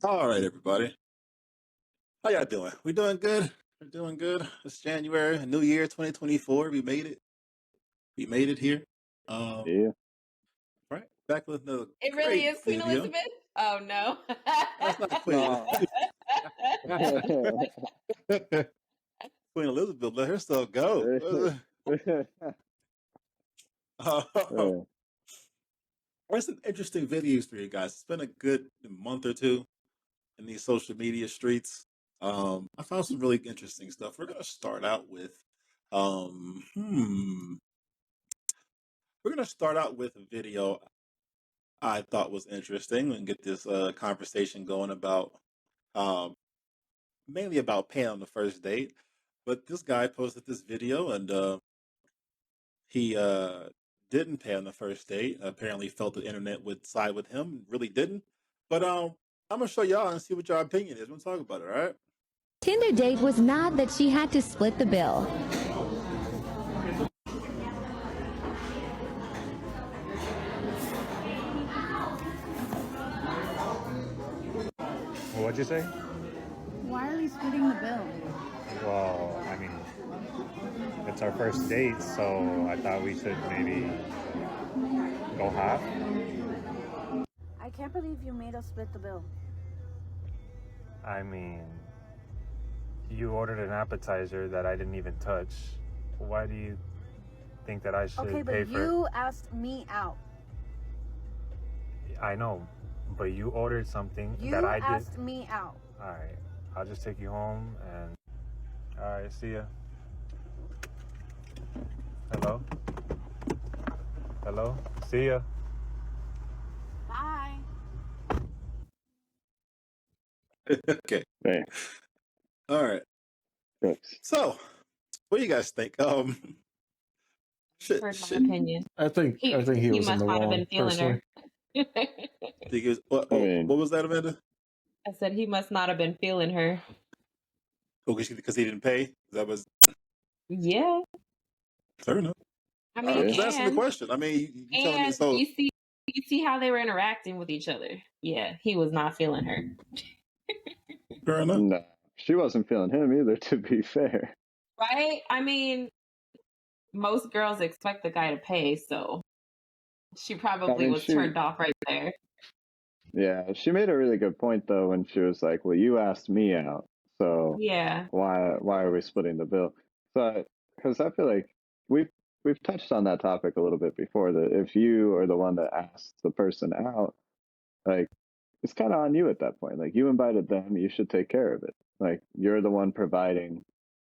All right, everybody. How y'all doing? We doing good? We're doing good. It's January, a new year, 2024. We made it. We made it here. Um, Yeah. right. Back with another It really great is Queen video. Elizabeth? Oh no. That's not Queen. No. Queen Elizabeth let herself go. Uh, Yeah. There's some interesting videos for you guys. It's been a good month or two in these social media streets. I found some really interesting stuff. We're gonna start out with um hmm we're going to start out with a video I thought was interesting and get this conversation going about um, mainly about paying on the first date. But this guy posted this video and he didn't pay on the first date. Apparently, felt the internet would side with him. Really didn't. But I'm going to show y'all and see what your opinion is. We'll talk about it, all right? Tinder date was not that she had to split the bill. What'd you say? Why are we splitting the bill? Well, I mean, it's our first date, so I thought we should maybe go half. I can't believe you made us split the bill. I mean, you ordered an appetizer that I didn't even touch. Why do you think that I should Okay, pay but for you asked me out. it? I know, but you ordered something You that I did. asked me out. All right, I'll just take you home and all right, see ya. Hello? Hello? See ya. Bye. Okay. Right. All right. Brooks. So, what do you guys think? Heard my opinion. I think he was in must the not have wrong, been feeling personally. her. Think it was, I mean, what was that, Amanda? I said he must not have been feeling her. Oh, because he didn't pay? That was Yeah. fair enough. I I'm mean, just asking the question. I mean, you telling me and so? you see how they were interacting with each other. Yeah, he was not feeling her. Fair enough. no, she wasn't feeling him either, to be fair. Right? I mean, most girls expect the guy to pay, so she probably was turned off right there. Yeah, she made a really good point, though, when she was like, well, you asked me out, so Yeah. why are we splitting the bill? So, because I feel like we've touched on that topic a little bit before, that if you are the one that asks the person out, like, it's kind of on you at that point. Like, you invited them, you should take care of it. Like, you're the one providing,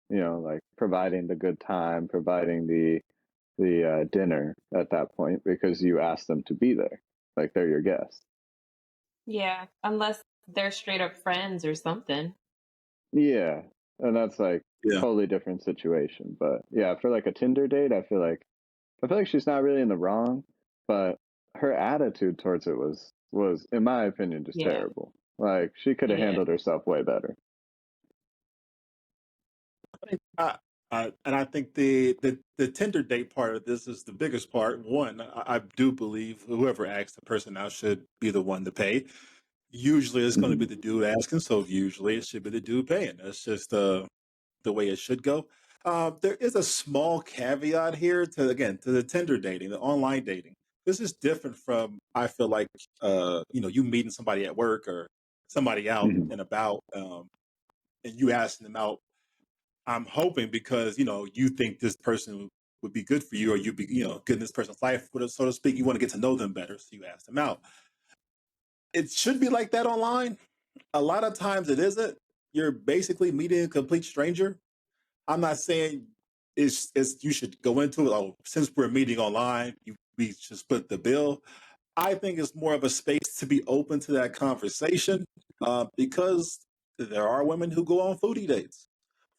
like providing the good time, providing the dinner at that point, because you asked them to be there. Like, they're your guest. Yeah, unless they're straight up friends or something. Yeah, and that's like Yeah. totally different situation. But yeah, for like a Tinder date, I feel like she's not really in the wrong, but her attitude towards it was in my opinion just terrible. Like, she could have handled herself way better. And I think the Tinder date part of this is the biggest part. One, I do believe whoever asks the person out should be the one to pay. Usually, it's going to be the dude asking, so usually it should be the dude paying. That's just the way it should go. There is a small caveat here to the Tinder dating, the online dating. This is different from, I feel like, you meeting somebody at work or somebody out and about, and you asking them out. I'm hoping because you think this person would be good for you, or you'd be good in this person's life, so to speak. You want to get to know them better, so you ask them out. It should be like that online. A lot of times it isn't. You're basically meeting a complete stranger. I'm not saying it's you should go into it. Oh, since we're meeting online, we should split the bill. I think it's more of a space to be open to that conversation, because there are women who go on foodie dates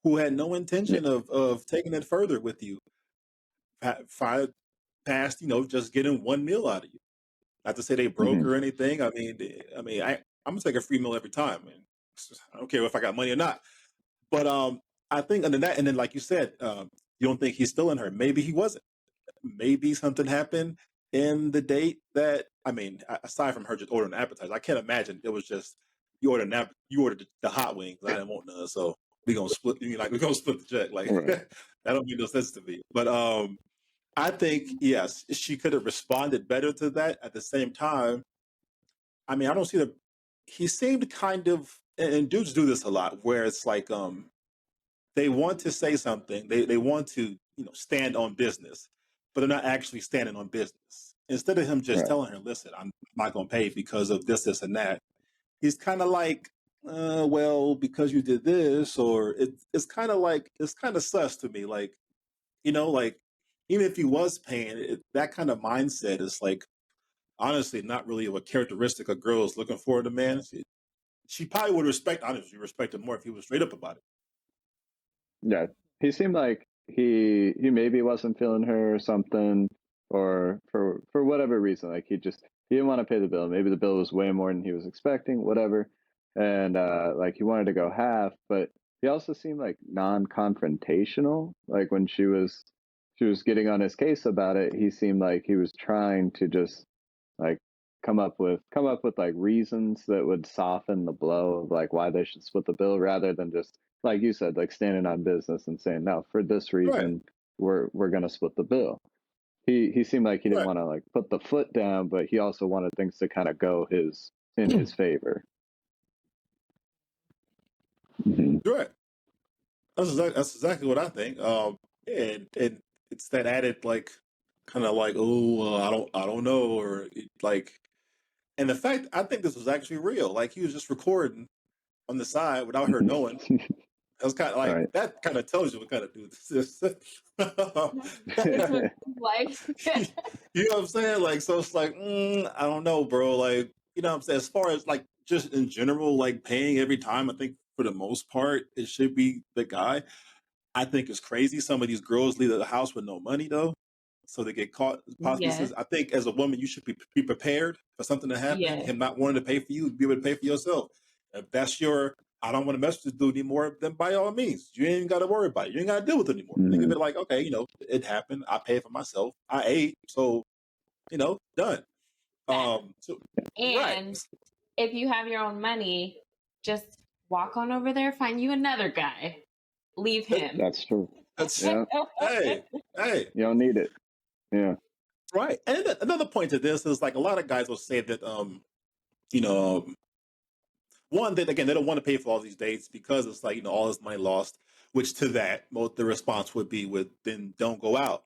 who had no intention of taking it further with you, past just getting one meal out of you. Not to say they broke or anything. I'm gonna take a free meal every time, and I don't care if I got money or not. But I think under that, and then like you said, you don't think he's still in her. Maybe he wasn't. Maybe something happened in the date that, aside from her just ordering an appetizer, I can't imagine it was just you ordered the hot wings. I didn't want none, so we gonna split. We're gonna split the check. Like Right. that don't make no sense to me. But I think yes, she could have responded better to that. At the same time, I mean, I don't see the. He seemed kind of, and dudes do this a lot, where it's like they want to say something, they want to stand on business, but they're not actually standing on business. Instead of him just Right. telling her, "Listen, I'm not going to pay because of this, and that," he's kind of like, "Well, because you did this," or it's kind of like it's kind of sus to me, like like even if he was paying, that kind of mindset is like honestly not really a characteristic a girl is looking for in a man. She probably would honestly respect him more if he was straight up about it. Yeah, he seemed like he maybe wasn't feeling her or something, or for whatever reason, like he didn't want to pay the bill. Maybe the bill was way more than he was expecting, whatever, and like he wanted to go half, but he also seemed like non-confrontational. Like when she was getting on his case about it, he seemed like he was trying to just like come up with like reasons that would soften the blow of like why they should split the bill, rather than just like you said, like standing on business and saying, no, for this Right, reason we're gonna split the bill. He seemed like he didn't right, want to like put the foot down, but he also wanted things to kind of go in his favor. Mhm. right. That's exactly what I think. And it's that added like kind of like I don't know or like and the fact I think this was actually real. Like he was just recording on the side without her knowing. That was kind of like Right. that kind of tells you what kind of dude this is. That is what it's like. You know what I'm saying? Like, so it's like, I don't know, bro. Like, you know what I'm saying? As far as like just in general, like paying every time, I think for the most part, it should be the guy. I think it's crazy. Some of these girls leave the house with no money though. So they get caught possibly Yes, says I think as a woman you should be prepared for something to happen, yes, him not wanting to pay for you, be able to pay for yourself. If that's your I don't want to mess with this dude anymore, then by all means, you ain't gotta worry about it. You ain't gotta deal with it anymore. Think of Mhm. it like, okay, it happened. I paid for myself. I ate. So, done. that. So right. And if you have your own money, just walk on over there, find you another guy, leave That- him. That's true. That's Yeah, hey, hey. you don't need it. Yeah. Right. And another point to this is like a lot of guys will say that you know, one that again they don't want to pay for all these dates because it's like all this money lost. Which to that, the response would be with then don't go out,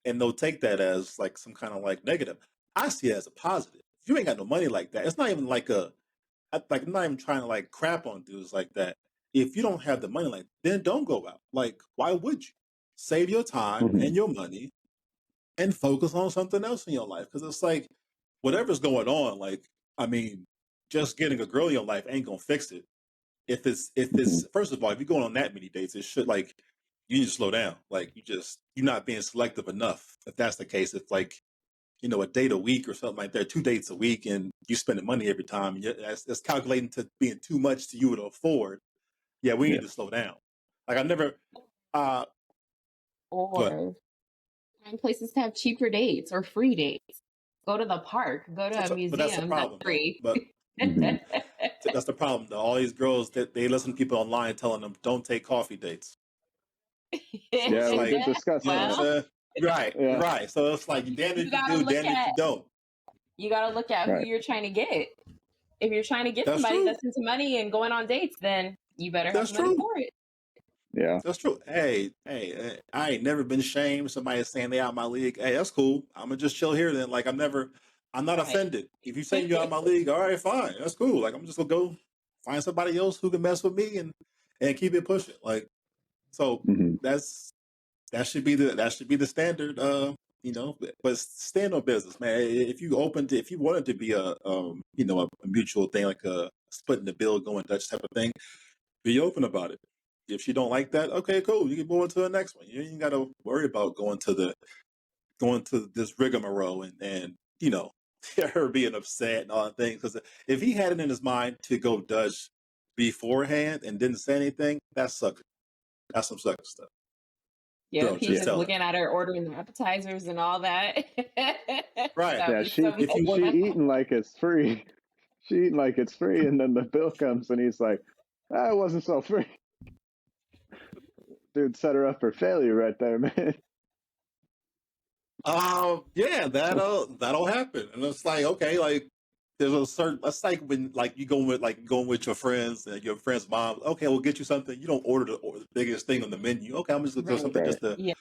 and they'll take that as like some kind of like negative. I see it as a positive. If you ain't got no money like that, it's not even like I'm not even trying to like crap on dudes like that. If you don't have the money, like then don't go out. Like why would you save your time Mhm. and your money and focus on something else in your life? Because it's like whatever's going on, like I mean, just getting a girl in your life ain't gonna fix it. If it's Mhm. first of all, if you're going on that many dates, it should like you need to slow down. Like you're not being selective enough. If that's the case, if like a date a week or something like that, 2 dates a week, and you spending money every time, that's calculating to being too much to you to afford. Yeah, we need Yeah. to slow down. Like I never, uh, but Or find places to have cheaper dates or free dates. Go to the park, go to a but that's the museum that's problem though. free. But Mhm. that's the problem though. All these girls that they listen to people online telling them don't take coffee dates. So Yeah, it's we did like, discuss you know what I'm that. Well, saying? Right, Yeah. right. So it's like, damn you if you gotta do, look damn if at you don't. who Right. you're trying to get. If you're trying to get That's somebody true. that's into money and going on dates, then you better have That's the money true. for it. Yeah. That's true. Hey, I ain't never been shamed. Somebody saying they out my league. Hey, that's cool. I'm gonna just chill here then. Like I'm not Right. offended. If you saying you out my league, all right, fine. That's cool. Like I'm just gonna go find somebody else who can mess with me and keep it pushing. Like so Mhm. that should be the standard. But stand on business, man. If you wanted to be a mutual thing like a splitting the bill, going Dutch type of thing, be open about it. If she don't like that, okay, cool. You can go on to the next one. You ain't got to worry about going to this rigmarole and her being upset and all that things. Because if he had it in his mind to go Dutch beforehand and didn't say anything, that's sucker. That's some sucker stuff. Yep, So he's just Yeah. just tell her. looking at her ordering the appetizers and all that. Right. That Yeah. was so She If you she want, good. eating like it's free. eating like it's free, and then the bill comes, and he's like, "Ah, it wasn't so free." Dude, set her up for failure right there, man. Yeah, that'll happen, and it's like, okay, like there's a certain. That's like when like you going with your friends and your friend's mom. Okay, we'll get you something. You don't order the biggest thing on the menu. Okay, I'm just gonna do Right. something Right. just to. Yeah.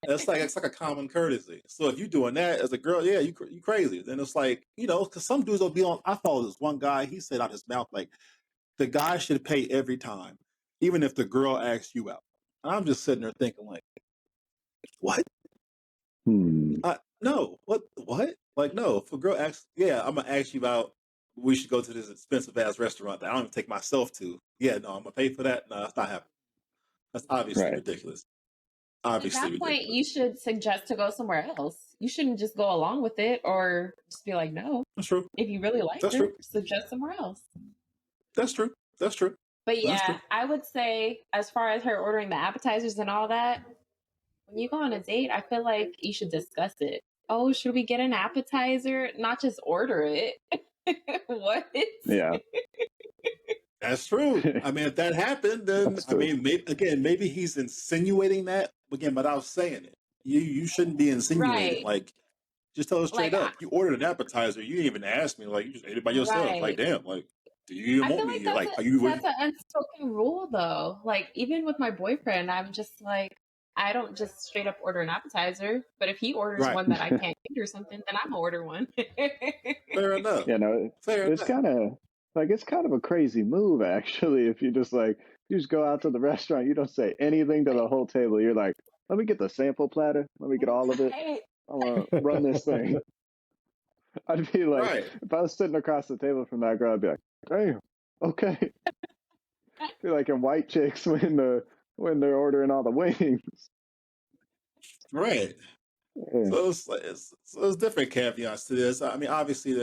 It's like a common courtesy. So if you're doing that as a girl, yeah, you crazy. Then it's like, because some dudes will be on. I follow this one guy. He said out his mouth like the guy should pay every time, even if the girl asks you out. And I'm just sitting there thinking like, what? No, what? Like, no. If a girl asks, yeah, I'm gonna ask you out. We should go to this expensive ass restaurant that I don't even take myself to. Yeah, no, I'm gonna pay for that. No, that's not happening. That's obviously Right. ridiculous. At Obviously that point, ridiculous. you should suggest to go somewhere else. You shouldn't just go along with it or just be like, no. That's true. If you really like That's her, true. suggest somewhere else. That's true. That's true. But That's yeah, true. I would say as far as her ordering the appetizers and all that, when you go on a date, I feel like you should discuss it. Oh, should we get an appetizer? Not just order it. What? Yeah. That's true. I mean, if that happened, then That's I true. mean, maybe he's insinuating that again, without saying it. You shouldn't be insinuating. Right. Like, just tell us straight Like, up. You ordered an appetizer. You didn't even ask me. Like, you just ate it by yourself. Like, right. damn. Like, do you even I want feel me like here? Like, are you? that's an unspoken rule though. Like even with my boyfriend, I'm just like I don't just straight up order an appetizer, but if he orders Right. one that I can't eat or something, then I'm gonna order one. Fair enough. You know, Fair it's enough. kind of a crazy move actually. If you just you just go out to the restaurant, you don't say anything to the whole table. You're like, let me get the sample platter. Let me get all of it. Right. I'm gonna run this thing. I'd be like, Right. if I was sitting across the table from that girl, I'd be like, damn, okay. Be like in White Chicks when they're ordering all the wings. Right. Yeah. So it's different caveats to this. I mean, obviously,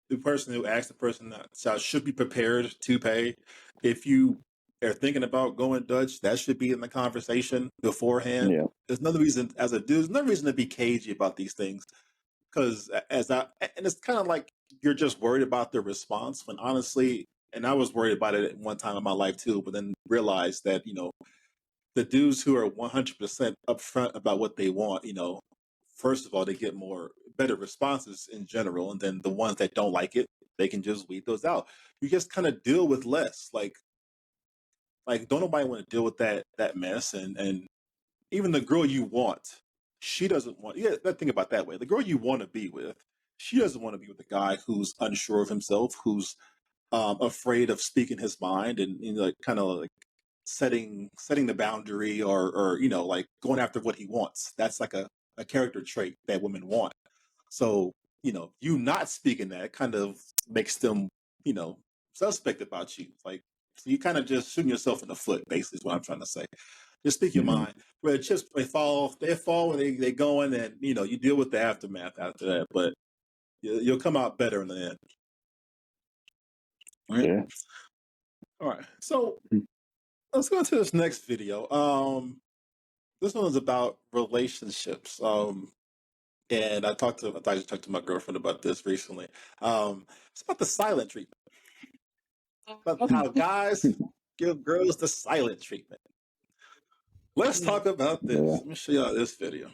the person who asks the person that should be prepared to pay. If you are thinking about going Dutch, that should be in the conversation beforehand. Yeah. There's another reason, as a dude, there's no reason to be cagey about these things. Because and it's kind of like you're just worried about the response when honestly, and I was worried about it at one time in my life too, but then realized that, the dudes who are 100% upfront about what they want, first of all, they get better responses in general. And then the ones that don't like it, they can just weed those out. You just kind of deal with less. Like don't nobody want to deal with that mess. And even the girl you want, she doesn't want, yeah, think about it that way. The girl you want to be with, she doesn't want to be with a guy who's unsure of himself, who's afraid of speaking his mind and, like kind of like setting the boundary or like going after what he wants. That's like a character trait that women want. So you not speaking that kind of makes them suspect about you. Like, so you kind of just shooting yourself in the foot, basically is what I'm trying to say. Just speak your Mhm. mind. Where the chips they fall when they go in, and you deal with the aftermath after that, but you'll come out better in the end. All right. Yeah. All right. So Mm. let's go to this next video. This one is about relationships. And I talked to my girlfriend about this recently. It's about the silent treatment. About how guys give girls the silent treatment. Let's talk about this. Yeah. Let me show y'all this video.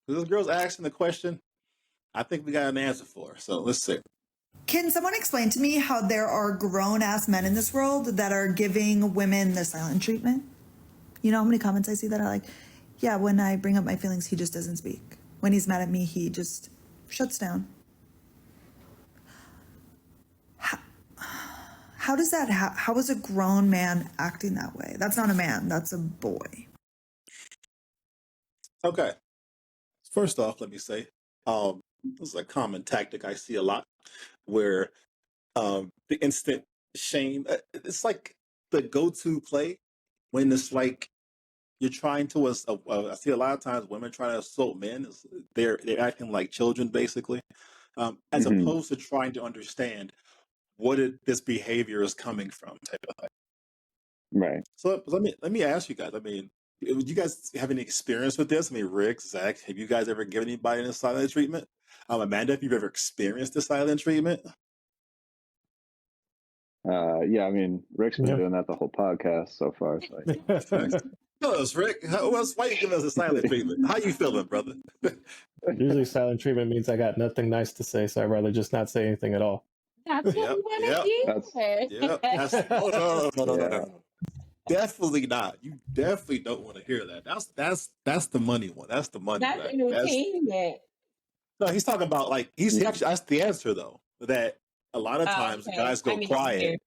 This girl's asking the question. I think we got an answer for her. So let's see. Can someone explain to me how there are grown-ass men in this world that are giving women the silent treatment? You know how many comments I see that are like, yeah, when I bring up my feelings, he just doesn't speak. When he's mad at me, he just shuts down. How does that how is a grown man acting that way? That's not a man, that's a boy. Okay. First off, let me say, this is a common tactic I see a lot where the instant shame, it's like the go-to play when it's like you're trying to, I see a lot of times women trying to assault men. They're acting like children, basically, as Mhm. opposed to trying to understand what this behavior is coming from. Type of thing. Right. So let me ask you guys. I mean, do you guys have any experience with this? I mean, Rick, Zach, have you guys ever given anybody the silent treatment? Amanda, have you ever experienced the silent treatment? Yeah, I mean, Rick's been Yeah. doing that the whole podcast so far. So Tell us, Rick. Why you giving us a silent treatment? How you feeling, brother? Usually silent treatment means I got nothing nice to say, so I'd rather just not say anything at all. That's what Yep, we want yep, to that's hear. yep. That's no. yeah, Definitely not. You definitely don't want to hear that. That's the money one. That's the money. That's Right? entertainment. No. He's talking about like he actually that's the answer though. That a lot of Oh, times okay. guys I go mean, quiet.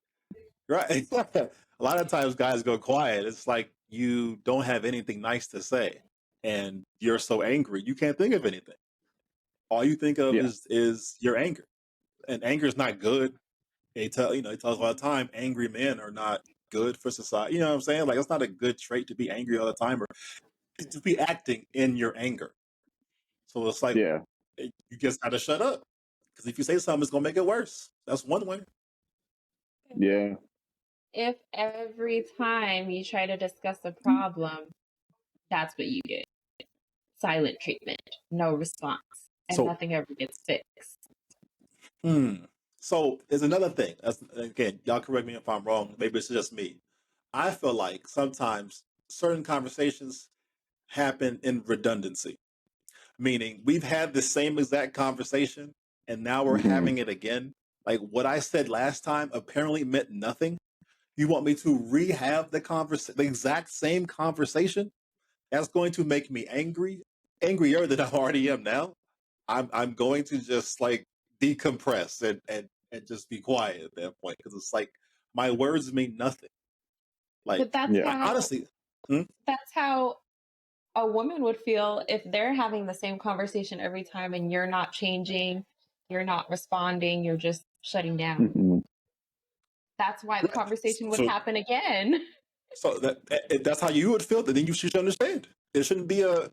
Right. A lot of times guys go quiet. It's like you don't have anything nice to say, and you're so angry you can't think of anything. All you think of yeah, is your anger, and anger is not good. He tells all the time angry men are not good for society. You know what I'm saying? Like it's not a good trait to be angry all the time or to be acting in your anger. So it's like yeah, you just gotta shut up because if you say something, it's gonna make it worse. That's one way. yeah, If every time you try to discuss a problem, that's what you get. Silent treatment, no response, and So, nothing ever gets fixed. so there's another thing. That's, again, y'all correct me if I'm wrong. Maybe it's just me. I feel like sometimes certain conversations happen in redundancy, meaning we've had the same exact conversation and now we're hmm having it again. Like what I said last time apparently meant nothing. You want me to rehab the exact same conversation? That's going to make me angrier than I already am now. I'm going to just like decompress and just be quiet at that point because it's like my words mean nothing. Like But that's yeah, honestly, hmm? that's how a woman would feel if they're having the same conversation every time and you're not changing, you're not responding, you're just shutting down. hmm That's why the conversation would So happen again. so if that's how you would feel, then you should understand. It shouldn't be a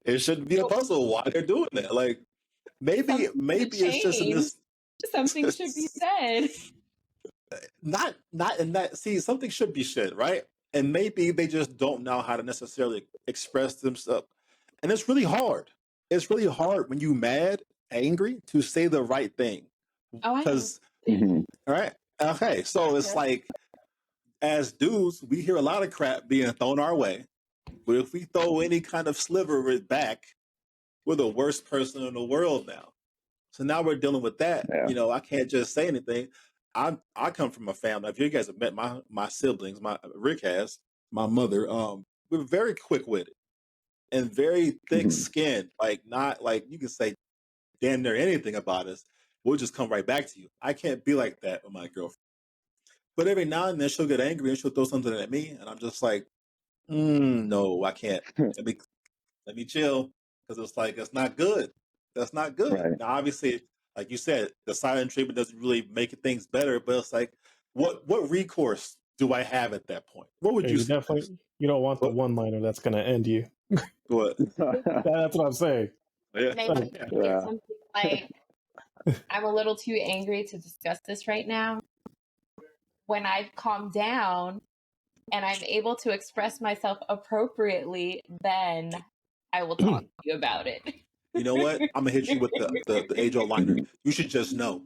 it shouldn't be a puzzle why they're doing that. Like maybe Something should it's just in change. this Something should be said. not in that see something should be said, right? And maybe they just don't know how to necessarily express themselves. And it's really hard when you mad, angry, to say the right thing Oh, I know. because hmm all right, okay, so it's Okay. like as dudes we hear a lot of crap being thrown our way, but if we throw any kind of sliver of it back, we're the worst person in the world now. So now we're dealing with that. yeah, I can't just say anything. I come from a family. If you guys have met my siblings, my Rick has, my mother, we're very quick witted and very thick hmm skinned. Like not like you can say damn near anything about us. We'll just come right back to you. I can't be like that with my girlfriend. But every now and then she'll get angry and she'll throw something at me, and I'm just like, no, I can't. Let me let me chill because it's like it's not good. That's not good. right. Now, obviously, like you said, the silent treatment doesn't really make things better. But it's like, what recourse do I have at that point? What would Yeah, you you suggest? definitely you don't want the What? one-liner that's gonna end you. What? That's what I'm saying. Yeah. Maybe Like, it's yeah, something like, I'm a little too angry to discuss this right now. When I've calmed down and I'm able to express myself appropriately, then I will talk to you about it. You know what? I'm gonna hit you with the age old liner. hmm You should just know.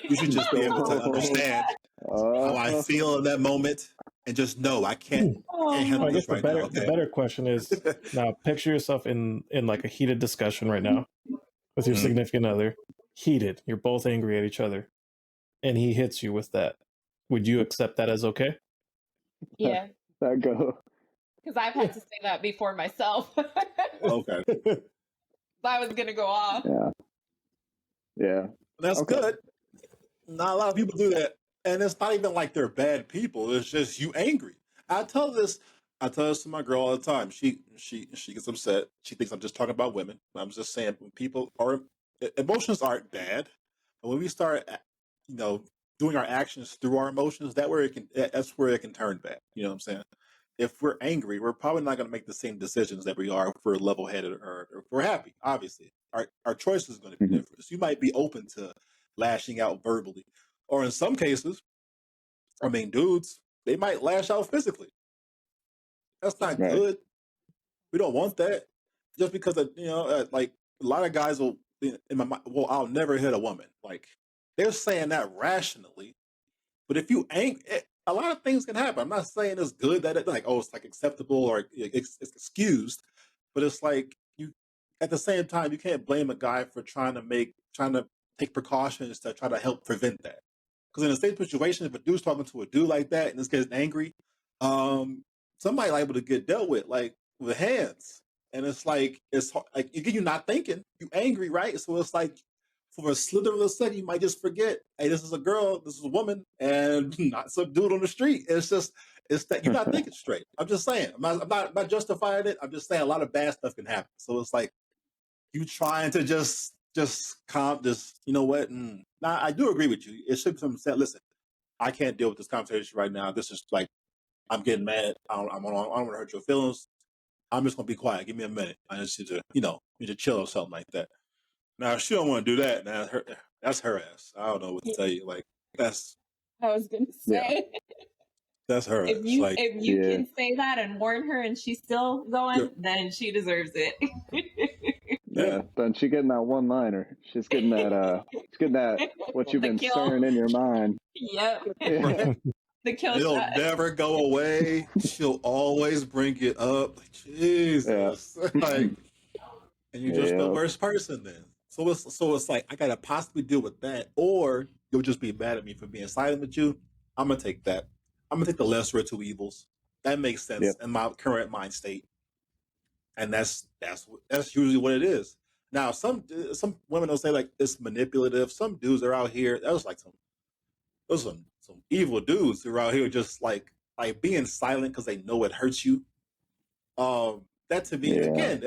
You should just be able to understand how I oh, feel in that moment and just know I can't handle I this guess the right now. the Okay. better question is now picture yourself in like a heated discussion right now with your Mhm. significant other. Heated. You're both angry at each other. And he hits you with that. Would you accept that as okay? Yeah, that go. because I've had to say that before myself. Okay. I was going to go off. Yeah, yeah. That's Okay. good. Not a lot of people do that, and it's not even like they're bad people. It's just you angry. I tell this. I tell this to my girl all the time. She gets upset. She thinks I'm just talking about women. I'm just saying when people are emotions aren't bad, but when we start, doing our actions through our emotions, that's where it can turn bad. You know what I'm saying? If we're angry, we're probably not going to make the same decisions that we are if we're level headed or if we're happy. Obviously, our choice is going to be hmm different. So you might be open to lashing out verbally, or in some cases, I mean, dudes, they might lash out physically. That's not Right. good. We don't want that. Just because like a lot of guys will in my mind, well, I'll never hit a woman. Like they're saying that rationally. But if you ain't, a lot of things can happen. I'm not saying it's good that it like, oh, it's like acceptable or it's excused, but it's like you at the same time you can't blame a guy for trying to take precautions to try to help prevent that. Because in the same situation, if a dude's talking to a dude like that and this guy's angry, somebody liable to get dealt with hands. And it's like like you're not thinking, you angry, right? So it's like for a slither of a second, you might just forget, hey, this is a girl, this is a woman, and not some dude on the street. It's that you're not thinking straight. I'm just saying. I'm not justifying it. I'm just saying a lot of bad stuff can happen. So it's like you trying to just calm, just you know what? Now I do agree with you. It should be something said. Listen, I can't deal with this conversation right now. This is like I'm getting mad. I don't want to hurt your feelings. I'm just gonna be quiet. Give me a minute. I just need to, need to chill or something like that. Now, if she don't want to do that, now that's her ass. I don't know what to tell you. Like that's I was gonna say, that's her ass. if you can say that and warn her, and she's still going, then she deserves it. Yeah, then she getting that one liner. She's getting that. She's getting that. What you've been stirring in your mind. Yep. Right? The kill It'll shot. never go away. She'll always bring it up. Like, Jesus, like, and you're just the worst person then. So it's like I gotta possibly deal with that, or you'll just be mad at me for being silent with you. I'm gonna take that. I'm gonna take the lesser of two evils. That makes sense in my current mind state, and that's usually what it is. Now, some women will say like it's manipulative. Some dudes are out here. Those some evil dudes who are out here just like being silent because they know it hurts you. That to me again,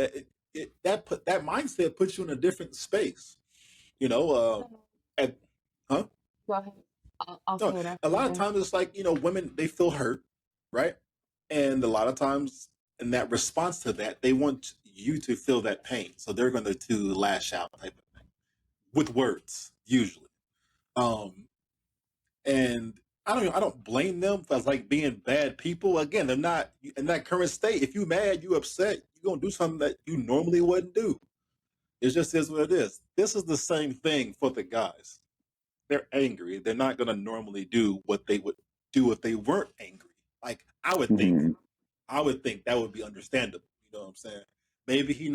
that mindset puts you in a different space. Go ahead. I'll No, say that. a lot of times it's like women, they feel hurt, right? And a lot of times in that response to that, they want you to feel that pain, so they're going to lash out type of thing with words usually. And I don't blame them for like being bad people. Again, they're not in that current state. If you mad, you upset, you're gonna do something that you normally wouldn't do. It just is what it is. This is the same thing for the guys. They're angry. They're not gonna normally do what they would do if they weren't angry. Like I would think that would be understandable. You know what I'm saying? Maybe he's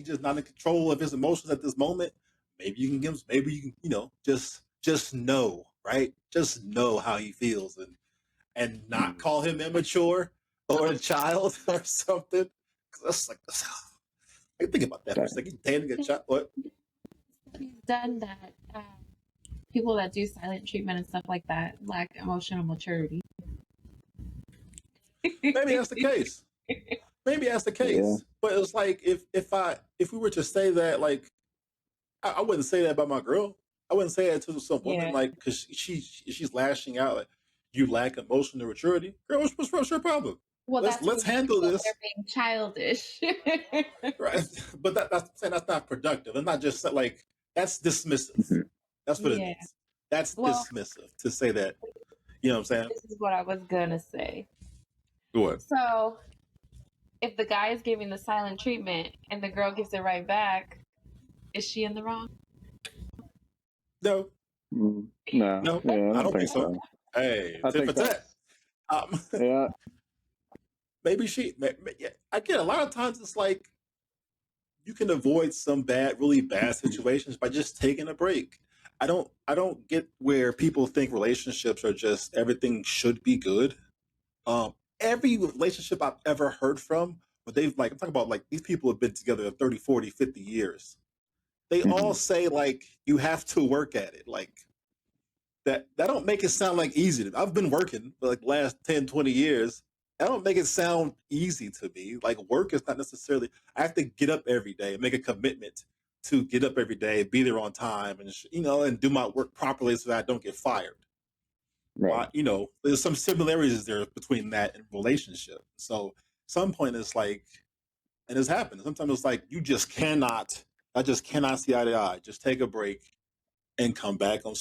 just not in control of his emotions at this moment. Maybe you can give him, maybe you can, just know, right? Just know how he feels and not call him immature or a child or something. That's like, I think about that for a second. Dating a child, what? He's done that. People that do silent treatment and stuff like that lack emotional maturity. Maybe that's the case. Yeah. But it's like if we were to say that, like, I wouldn't say that about my girl. I wouldn't say that to some woman, like, because she's lashing out. Like, you lack emotional maturity, girl. What's your problem? Well, let's handle this. They're being childish, right? But that's not productive. And not just like that's dismissive. That's what it is. That's dismissive to say that. You know what I'm saying? This is what I was gonna say. What? So, if the guy is giving the silent treatment and the girl gives it right back, is she in the wrong? No. No. No. Yeah, I don't think so. Hey, I think for that. Yeah. Maybe again, a lot of times it's like you can avoid some really bad situations by just taking a break. I don't get where people think relationships are just everything should be good. Every relationship I've ever heard from, but I'm talking about like these people have been together 30, 40, 50 years. They all say like you have to work at it. Like that don't make it sound like easy. I've been working for like the last 10, 20 years. That don't make it sound easy to me. Like work is not necessarily, I have to get up every day and make a commitment to get up every day, be there on time and, and do my work properly so that I don't get fired. Right. There's some similarities there between that and relationship. So some point it's like, and it's happened. Sometimes it's like, I just cannot see eye to eye. Just take a break and come back on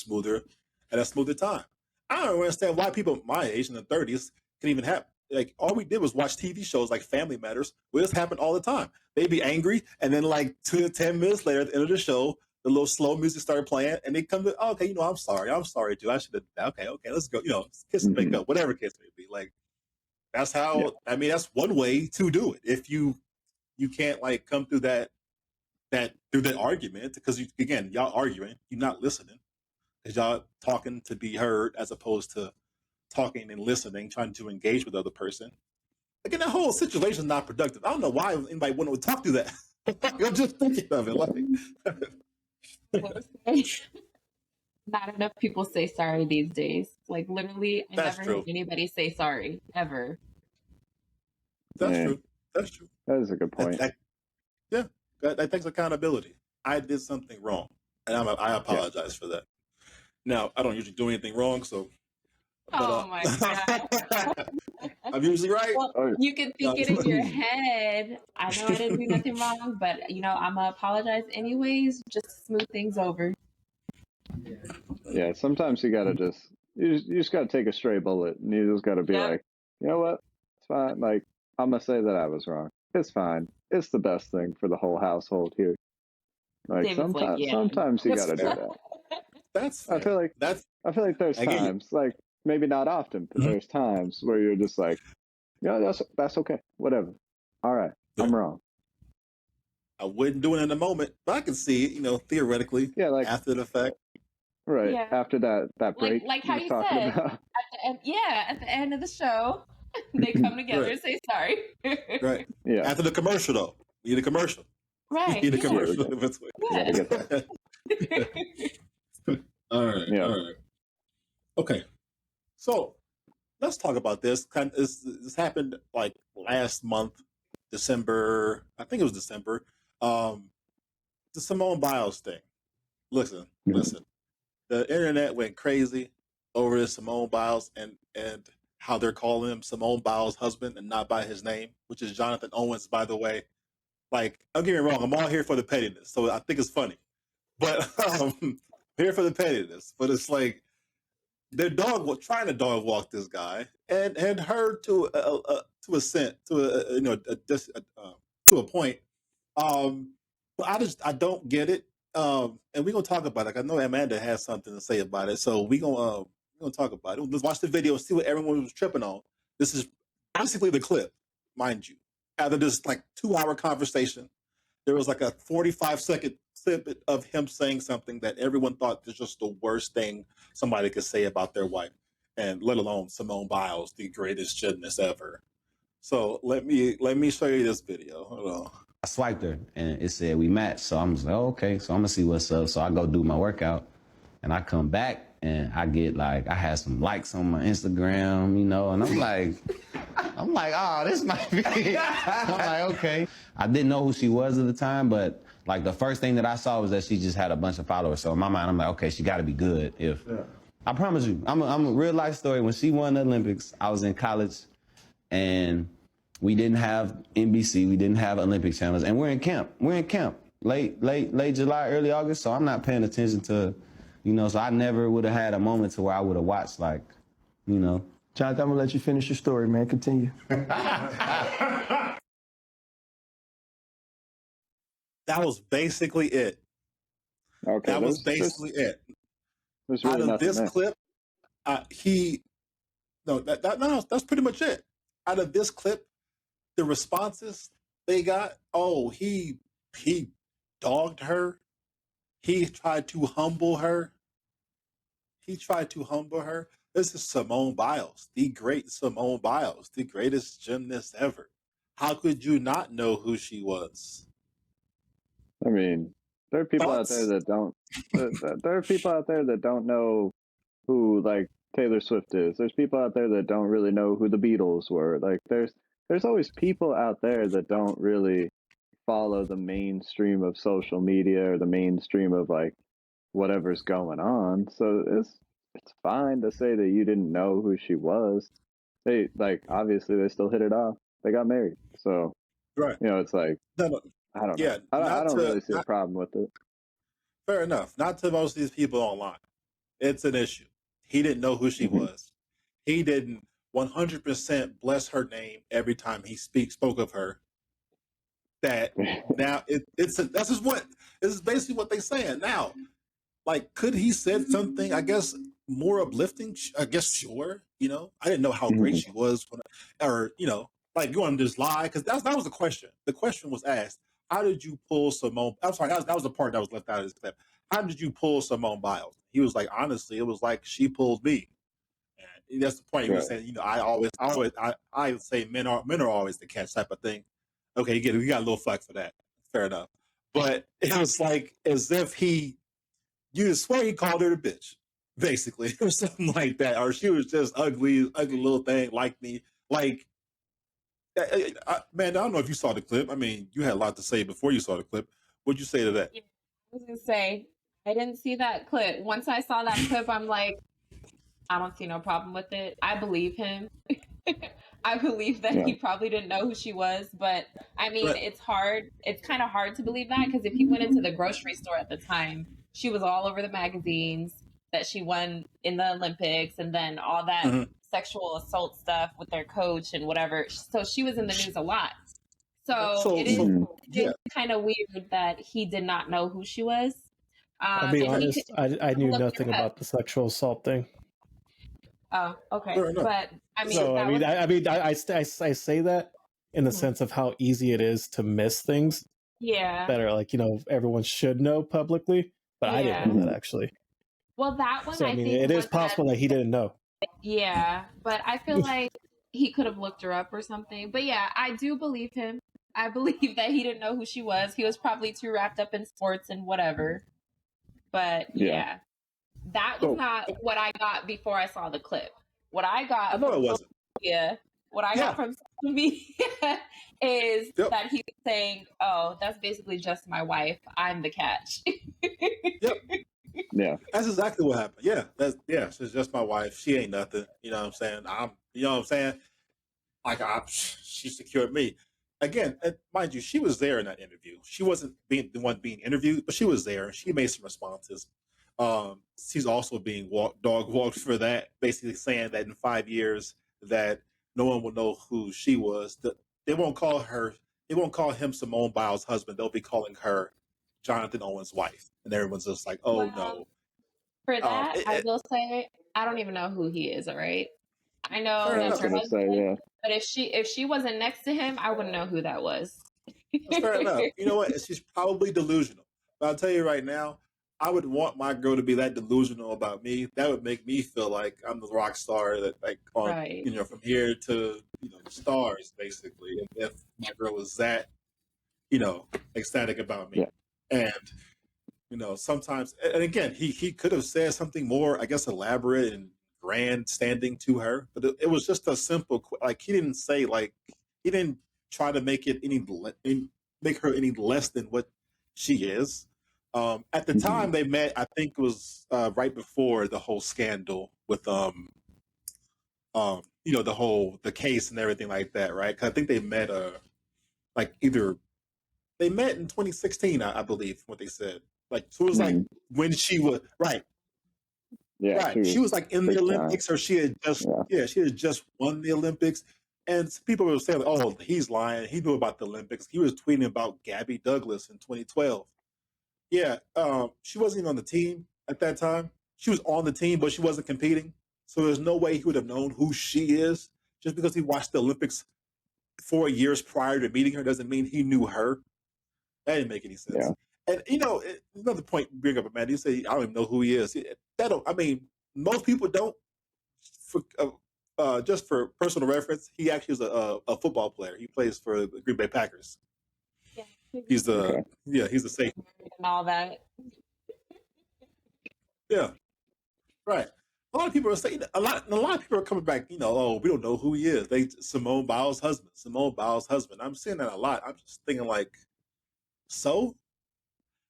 at a smoother time. I don't understand why people my age in the 30s can even have, like, all we did was watch TV shows like Family Matters, where this happened all the time. They'd be angry, and then like 2 to 10 minutes later at the end of the show, the little slow music started playing, and they come to, oh, okay, I'm sorry, dude. I should have. Okay, let's go. Kiss and make up, whatever kiss may be. Like that's how. I mean, that's one way to do it. If you can't like come through that argument because y'all arguing, you're not listening because y'all talking to be heard as opposed to talking and listening, trying to engage with the other person. Again, that whole situation is not productive. I don't know why anybody wouldn't talk through that. I'm just thinking of it. Not enough people say sorry these days. Like literally, I That's never true. heard anybody say sorry ever. That's true. That's true. That is a good point. That takes accountability. I did something wrong, and I apologize for that. Now, I don't usually do anything wrong, so. Oh my god! I'm usually right. Well, you can think it in your head. I know I didn't do nothing wrong, but I'm gonna apologize anyways, just to smooth things over. Yeah, sometimes you gotta you just gotta take a stray bullet, and you just gotta be like, you know what, it's fine. Like I'm gonna say that I was wrong. It's fine. It's the best thing for the whole household here. Like sometimes you gotta do that. I feel like there's times, like maybe not often, but there's times where you're just like, that's okay, whatever. All right, I'm wrong. I wouldn't do it in the moment, but I can see it, theoretically. Yeah, like after the fact. Right. Yeah. After that break. Like how you talking said about. at the end of the show, they come together and say sorry. Right. Yeah. After the commercial, though, you need a commercial. Right. You need a commercial. Yeah. All right. Yeah. All right. Okay. So let's talk about this. This happened like last month, December. I think it was December. The Simone Biles thing. Listen. The internet went crazy over this Simone Biles and how they're calling him Simone Biles' husband and not by his name, which is Jonathan Owens, by the way. Like, don't get me wrong, I'm all here for the pettiness, so I think it's funny. But here for the pettiness. But it's like their dog was trying to dog walk this guy and her to a point. But I don't get it. And we're gonna talk about it. I know Amanda has something to say about it, so we're gonna talk about it. Let's watch the video, see what everyone was tripping on. This is basically the clip, mind you. After this like 2-hour conversation, there was like a 45-second clip of him saying something that everyone thought was just the worst thing somebody could say about their wife, and let alone Simone Biles, the greatest gymnast ever. So let me show you this video. Hold on. I swiped her and it said we matched. So I'm just like, oh, okay, so I'm gonna see what's up. So I go do my workout and I come back and I get like, I had some likes on my Instagram, and I'm like, oh, this might be it. I'm like, okay. I didn't know who she was at the time, but like the first thing that I saw was that she just had a bunch of followers. So in my mind, I'm like, okay, she gotta be good. I promise you, I'm a real life story. When she won the Olympics, I was in college and we didn't have NBC, we didn't have Olympic channels, and we're in camp. Late July, early August, so I'm not paying attention to, so I never would have had a moment to where I would have watched, Jonathan, I'm gonna let you finish your story, man. Continue. That was basically it. Okay. That was basically it. There's really out of this there. clip, that's pretty much it. Out of this clip, the responses they got, he dogged her. He tried to humble her. This is Simone Biles, the great Simone Biles, the greatest gymnast ever. How could you not know who she was? I mean, there are people out there that don't. There are people out there that don't know who like Taylor Swift is. There's people out there that don't really know who the Beatles were. Like there's always people out there that don't really follow the mainstream of social media or the mainstream of like whatever's going on. So it's fine to say that you didn't know who she was. They obviously they still hit it off. They got married. So right. It's like No. I don't know. Yeah, I don't really see a problem with it. Fair enough. Not to most of these people online. It's an issue. He didn't know who she was. He didn't 100% bless her name every time he spoke of her. That now it's This is basically what they're saying now. Like, could he said something? I guess more uplifting. I guess sure. You know, I didn't know how great she was, or you know, like you want to just lie because that was the question. The question was asked: how did you pull Simone? I'm sorry, that was the part that was left out of this clip. How did you pull Simone Biles? He was like, honestly, it was like she pulled me. And that's the point. He was saying, you know, I would say men are always the catch type of thing. Okay, you got a little flack for that. Fair enough. But it was like as if you swear he called her a bitch, basically, or something like that, or she was just ugly little thing like me. Like, man, I don't know if you saw the clip. I mean, you had a lot to say before you saw the clip. What'd you say to that? Yeah, I was gonna say I didn't see that clip. Once I saw that clip, I'm like, I don't see no problem with it. I believe him. I believe that he probably didn't know who she was, but I mean, it's hard. It's kind of hard to believe that because if he went into the grocery store at the time, she was all over the magazines that she won in the Olympics and then all that sexual assault stuff with their coach and whatever. So she was in the news a lot. So it is kind of weird that he did not know who she was. I'll be honest, I knew nothing about the sexual assault thing. Oh, okay. But I mean, so I say that in the sense of how easy it is to miss things. Yeah. That are like, you know, everyone should know publicly, but I didn't know that actually. Well, that one, so, I mean, it is possible that he didn't know. Yeah, but I feel like he could have looked her up or something. But yeah, I do believe him. I believe that he didn't know who she was. He was probably too wrapped up in sports and whatever. But yeah. That was not what I got before I saw the clip. What I got I know it wasn't. What I got from social media is that he's saying, oh, that's basically just my wife. I'm the catch. Yeah. That's exactly what happened. Yeah. She's just my wife. She ain't nothing. You know what I'm saying? You know what I'm saying? Like she secured me. Again, mind you, she was there in that interview. She wasn't being the one being interviewed, but she was there. She made some responses. She's also being dog walked for that, basically saying that in 5 years that no one will know who she was. They won't call him Simone Biles' husband. They'll be calling her Jonathan Owen's wife. And everyone's just like, oh no. For that, I will say I don't even know who he is, all right? I know that's her husband, but if she wasn't next to him, I wouldn't know who that was. That's fair enough. You know what? She's probably delusional. But I'll tell you right now, I would want my girl to be that delusional about me. That would make me feel like I'm the rock star that, like, on you know, from here to the stars, basically. And if my girl was that, ecstatic about me, and sometimes, and again, he could have said something more, I guess, elaborate and grandstanding to her, but it was just a simple, like, he didn't say, like, he didn't try to make it make her any less than what she is. At the time they met, I think it was right before the whole scandal with the case and everything like that, right? 'Cause I think they met they met in 2016, I believe, what they said. Like, so it was like when she was she was like in the Olympics, or she had just won the Olympics. And people were saying, "Oh, he's lying. He knew about the Olympics. He was tweeting about Gabby Douglas in 2012." Yeah, she wasn't even on the team at that time. She was on the team, but she wasn't competing. So there's no way he would have known who she is. Just because he watched the Olympics 4 years prior to meeting her doesn't mean he knew her. That didn't make any sense. Yeah. And another point you bring up, Amanda, you say I don't even know who he is. Most people don't. Just for personal reference, he actually is a football player. He plays for the Green Bay Packers. Yeah. He's the safety and all that. Yeah, right. A lot of people are saying a lot of people are coming back. Oh, we don't know who he is. Simone Biles' husband. I'm seeing that a lot. I'm just thinking, like, so,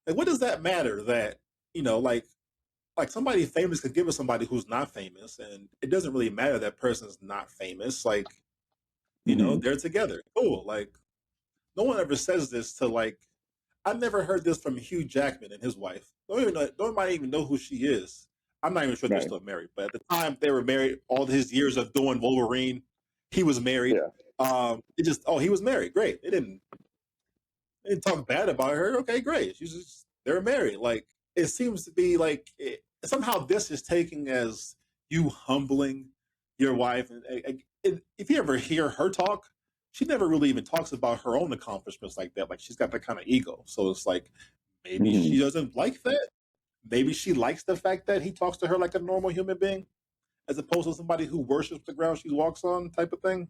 like, what does that matter? That like somebody famous could give us somebody who's not famous, and it doesn't really matter that person's not famous. Like, they're together. Cool. Like, no one ever says this to, like, I've never heard this from Hugh Jackman and his wife. Nobody even know who she is. I'm not even sure they're still married, but at the time they were married, all his years of doing Wolverine, he was married. Yeah. He was married. Great. They didn't talk bad about her. Okay, great. She's just they're married. Like it seems to be like somehow this is taken as you humbling your wife. And if you ever hear her talk, she never really even talks about her own accomplishments like that. Like she's got that kind of ego. So it's like maybe she doesn't like that. Maybe she likes the fact that he talks to her like a normal human being, as opposed to somebody who worships the ground she walks on, type of thing.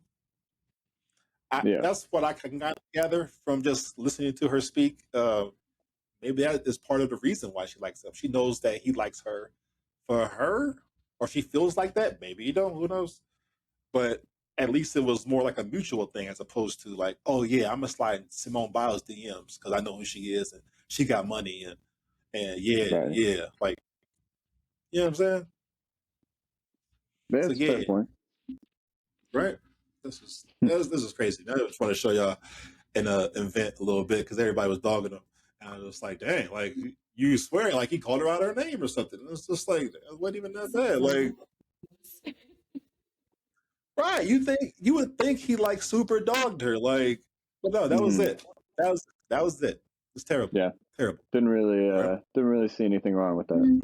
Yeah. That's what I can kind of gather from just listening to her speak. Maybe that is part of the reason why she likes him. She knows that he likes her for her, or she feels like that. Maybe you don't. Who knows? But at least it was more like a mutual thing, as opposed to like, oh yeah, I'm gonna slide in Simone Biles DMs because I know who she is and she got money and yeah, Right. yeah, like you know what I'm saying? That's So a fair yeah, point. right. This is crazy. I just want to show y'all an event a little bit because everybody was dogging him, and I was like, dang, like you swear like he called her out her name or something. And it's just like it wasn't even that bad. Like, right? You would think he like super dogged her, like, but no, that was it. That was it. It's terrible. Yeah. Terrible. Didn't really see anything wrong with that.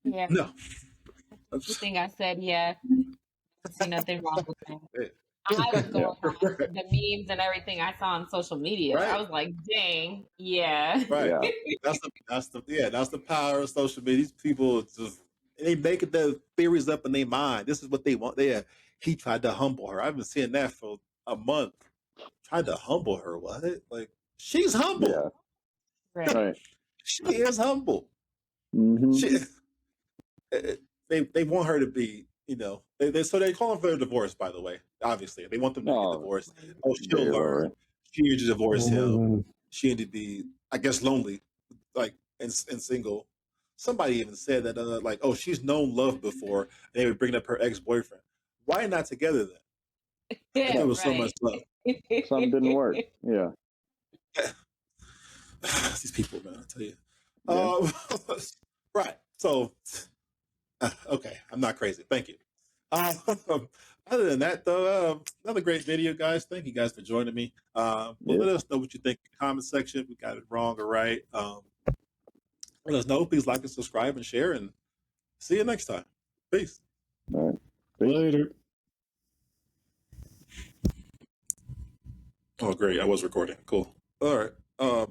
Yeah. No. You think I said, yeah, I see nothing wrong with that. Yeah. I was going off the memes and everything I saw on social media. Right. I was like, dang, yeah. Right. Yeah. That's the power of social media. These people just they make the theories up in their mind. This is what they want. He tried to humble her. I've been seeing that for a month. Tried to humble her. What? Like she's humble. Yeah. Right. She is humble. Mm-hmm. They want her to be, so they call for a divorce, by the way. Obviously. They want them to get divorced. Oh, she'll learn. She needed to divorce him. She needed to be, I guess, lonely, like and single. Somebody even said that like, oh, she's known love before, and they would bring up her ex-boyfriend. Why not together then? Yeah, There was so much love. Some didn't work. Yeah. These people, man, I tell you. Right. So okay, I'm not crazy. Thank you. Other than that, though, another great video, guys. Thank you guys for joining me. Let us know what you think in the comment section. If we got it wrong or right. Let us know. Please like and subscribe and share. And see you next time. Peace. All right. Later. Oh, great. I was recording. Cool. All right.